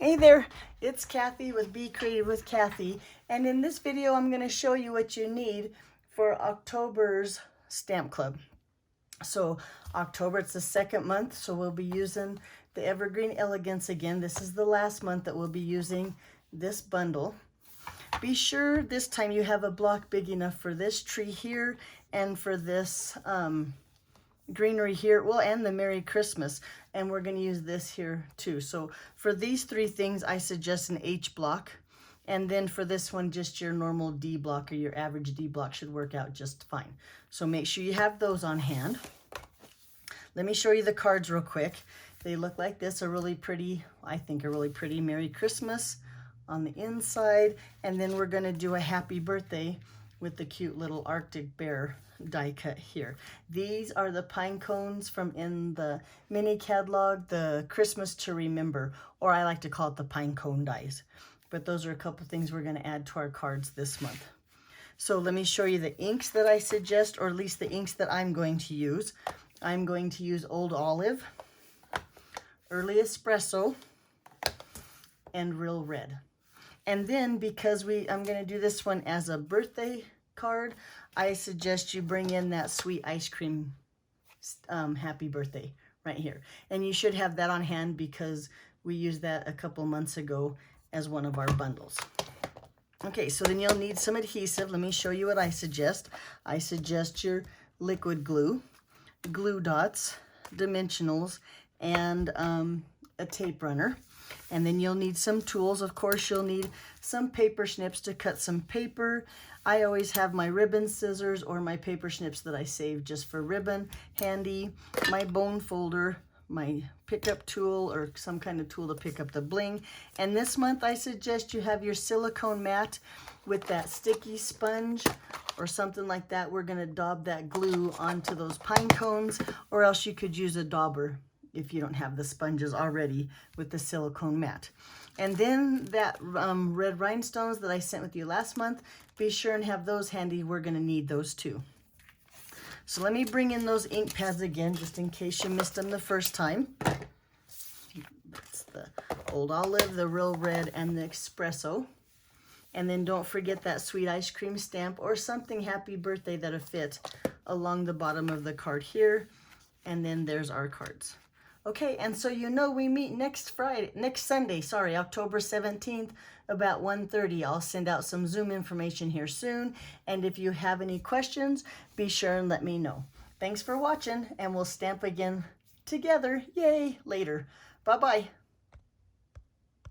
Hey there, it's Kathy with Be Creative with Kathy, and in this video I'm going to show you what you need for October's Stamp Club. So October, it's the second month, so we'll be using the Evergreen Elegance again. This is the last month that we'll be using this bundle. Be sure this time you have a block big enough for this tree here and for this greenery here, well, and the Merry Christmas, and we're going to use this here too. So for these three things I suggest an H block, and then for this one just your normal D block or your average D block should work out just fine. So make sure you have those on hand. Let me show you the cards real quick. They look like this, a really pretty, I think a really pretty Merry Christmas on the inside, and then we're going to do a happy birthday with the cute little Arctic bear die cut here. These are the pine cones from in the mini catalog, the Christmas to Remember, or I like to call it the pine cone dies. But those are a couple things we're going to add to our cards this month. So let me show you the inks that I suggest, or at least the inks that I'm going to use. I'm going to use Old Olive, Early Espresso, and Real Red. And then because I'm going to do this one as a birthday card, I suggest you bring in that sweet ice cream happy birthday right here. And you should have that on hand because we used that a couple months ago as one of our bundles. Okay, so then you'll need some adhesive. Let me show you what I suggest. I suggest your liquid glue, glue dots, dimensionals, and a tape runner. And then you'll need some tools. Of course, you'll need some paper snips to cut some paper. I always have my ribbon scissors or my paper snips that I save just for ribbon handy, my bone folder, my pickup tool or some kind of tool to pick up the bling. And this month I suggest you have your silicone mat with that sticky sponge or something like that. We're going to daub that glue onto those pine cones, or else you could use a dauber if you don't have the sponges already with the silicone mat. And then that red rhinestones that I sent with you last month, be sure and have those handy. We're going to need those too. So let me bring in those ink pads again, just in case you missed them the first time. That's the Old Olive, the Real Red, and the Espresso. And then don't forget that sweet ice cream stamp or something happy birthday that'll fit along the bottom of the card here. And then there's our cards. Okay, and so you know we meet next Sunday, October 17th, about 1:30. I'll send out some Zoom information here soon, and if you have any questions, be sure and let me know. Thanks for watching, and we'll stamp again together. Yay, later. Bye-bye.